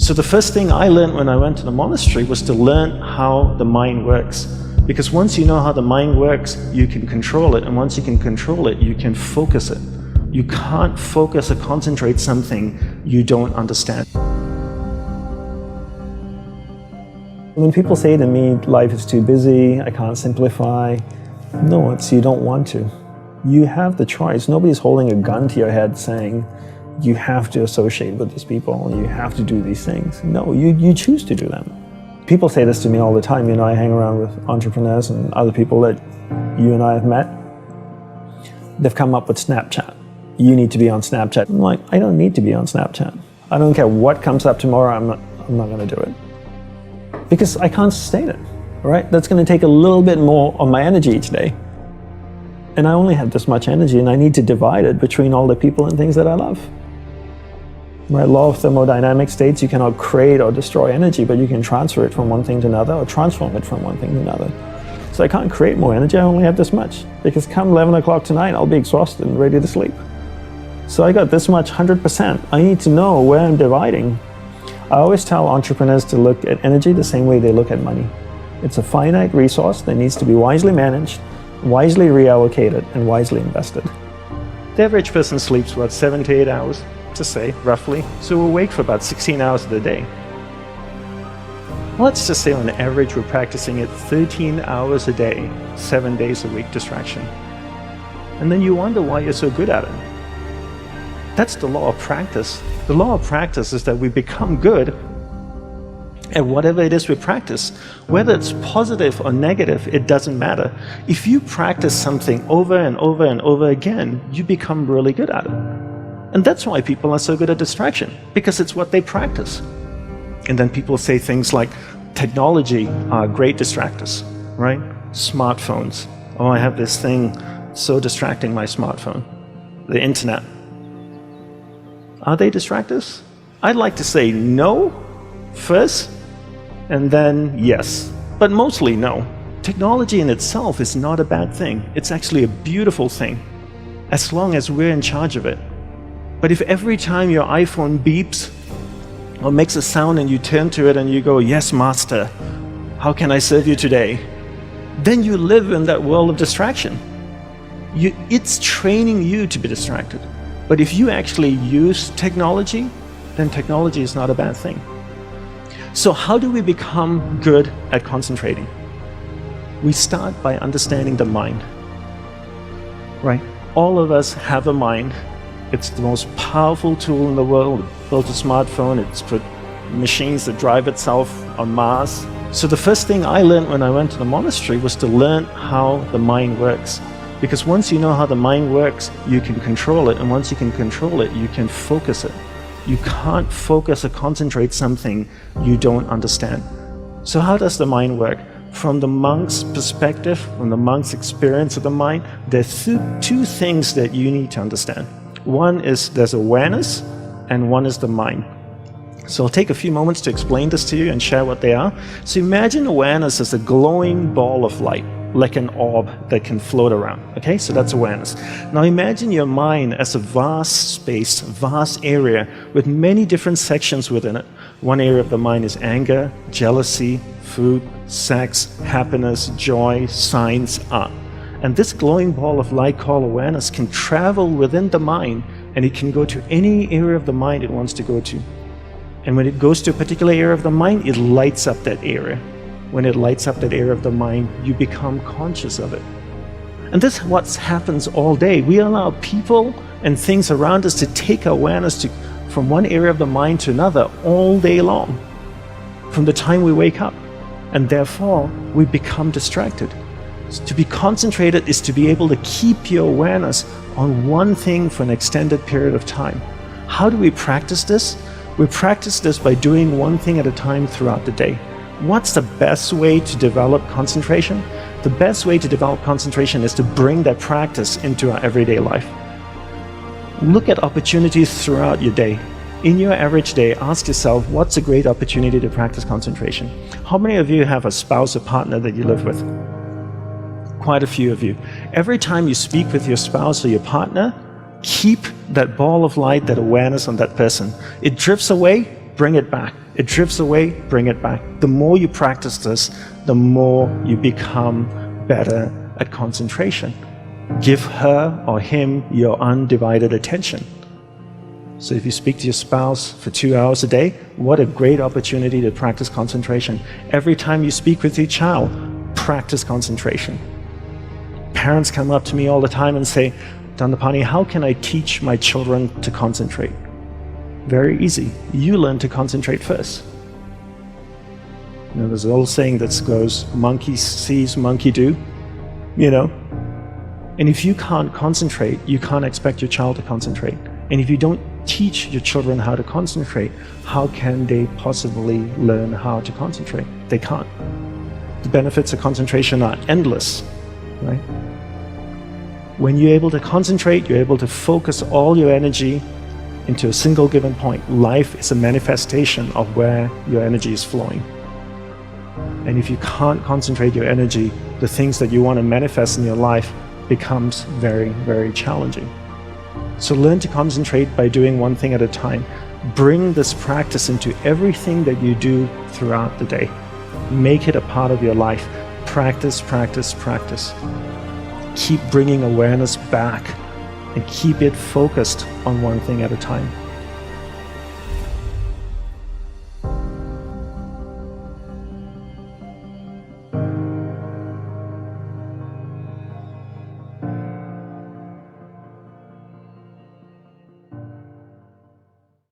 So the first thing I learned when I went to the monastery was to learn how the mind works. Because once you know how the mind works, you can control it. And once you can control it, you can focus it. You can't focus or concentrate something you don't understand. When people say to me, life is too busy, I can't simplify, no, it's you don't want to. You have the choice. Nobody's holding a gun to your head saying, you have to associate with these people, you have to do these things. No, you choose to do them. People say this to me all the time. You know, I hang around with entrepreneurs and other people that you and I have met. They've come up with Snapchat. You need to be on Snapchat. I'm like, I don't need to be on Snapchat. I don't care what comes up tomorrow, I'm not going to do it. Because I can't sustain it, right? That's going to take a little bit more of my energy each day. And I only have this much energy, and I need to divide it between all the people and things that I love. Right? Law of thermodynamics states you cannot create or destroy energy, but you can transfer it from one thing to another or transform it from one thing to another. So I can't create more energy, I only have this much. Because come 11 o'clock tonight, I'll be exhausted and ready to sleep. So I got this much, 100%. I need to know where I'm dividing. I always tell entrepreneurs to look at energy the same way they look at money. It's a finite resource that needs to be wisely managed, wisely reallocated, and wisely invested. The average person sleeps, what, 7 to 8 hours, to say, roughly. So we're awake for about 16 hours of the day. Let's just say on average we're practicing it 13 hours a day, 7 days a week distraction. And then you wonder why you're so good at it. That's the law of practice. The law of practice is that we become good at whatever it is we practice. Whether it's positive or negative, it doesn't matter. If you practice something over and over and over again, you become really good at it. And that's why people are so good at distraction, because it's what they practice. And then people say things like, technology are great distractors, right? Smartphones. Oh, I have this thing so distracting, my smartphone. The internet. Are they distractors? I'd like to say no first, and then yes. But mostly no. Technology in itself is not a bad thing. It's actually a beautiful thing, as long as we're in charge of it. But if every time your iPhone beeps or makes a sound and you turn to it and you go, yes, master, how can I serve you today? Then you live in that world of distraction. It's training you to be distracted. But if you actually use technology, then technology is not a bad thing. So how do we become good at concentrating? We start by understanding the mind, right? All of us have a mind. It's the most powerful tool in the world. It built a smartphone, it's put machines that drive itself on Mars. So the first thing I learned when I went to the monastery was to learn how the mind works. Because once you know how the mind works, you can control it. And once you can control it, you can focus it. You can't focus or concentrate something you don't understand. So how does the mind work? From the monk's perspective, from the monk's experience of the mind, there's two things that you need to understand. One is there's awareness, and one is the mind. So I'll take a few moments to explain this to you and share what they are. So imagine awareness as a glowing ball of light, like an orb that can float around. Okay, so that's awareness. Now imagine your mind as a vast space, vast area with many different sections within it. One area of the mind is anger, jealousy, food, sex, happiness, joy, science, art. And this glowing ball of light called awareness can travel within the mind, and it can go to any area of the mind it wants to go to. And when it goes to a particular area of the mind, it lights up that area. When it lights up that area of the mind, you become conscious of it. And this is what happens all day. We allow people and things around us to take awareness from one area of the mind to another all day long, from the time we wake up. And therefore, we become distracted. To be concentrated is to be able to keep your awareness on one thing for an extended period of time. How do we practice this? We practice this by doing one thing at a time throughout the day. What's the best way to develop concentration? The best way to develop concentration is to bring that practice into our everyday life. Look at opportunities throughout your day. In your average day, ask yourself, what's a great opportunity to practice concentration? How many of you have a spouse or partner that you live with? Quite a few of you. Every time you speak with your spouse or your partner, keep that ball of light, that awareness on that person. It drifts away, bring it back. It drifts away, bring it back. The more you practice this, the more you become better at concentration. Give her or him your undivided attention. So if you speak to your spouse for 2 hours a day, what a great opportunity to practice concentration. Every time you speak with your child, practice concentration. Parents come up to me all the time and say, Dandapāni, how can I teach my children to concentrate? Very easy. You learn to concentrate first. There's an old saying that goes, monkey sees, monkey do, And if you can't concentrate, you can't expect your child to concentrate. And if you don't teach your children how to concentrate, how can they possibly learn how to concentrate? They can't. The benefits of concentration are endless, right? When you're able to concentrate, you're able to focus all your energy into a single given point. Life is a manifestation of where your energy is flowing. And if you can't concentrate your energy, the things that you want to manifest in your life becomes very, very challenging. So learn to concentrate by doing one thing at a time. Bring this practice into everything that you do throughout the day. Make it a part of your life. Practice, practice, practice. Keep bringing awareness back and keep it focused on one thing at a time.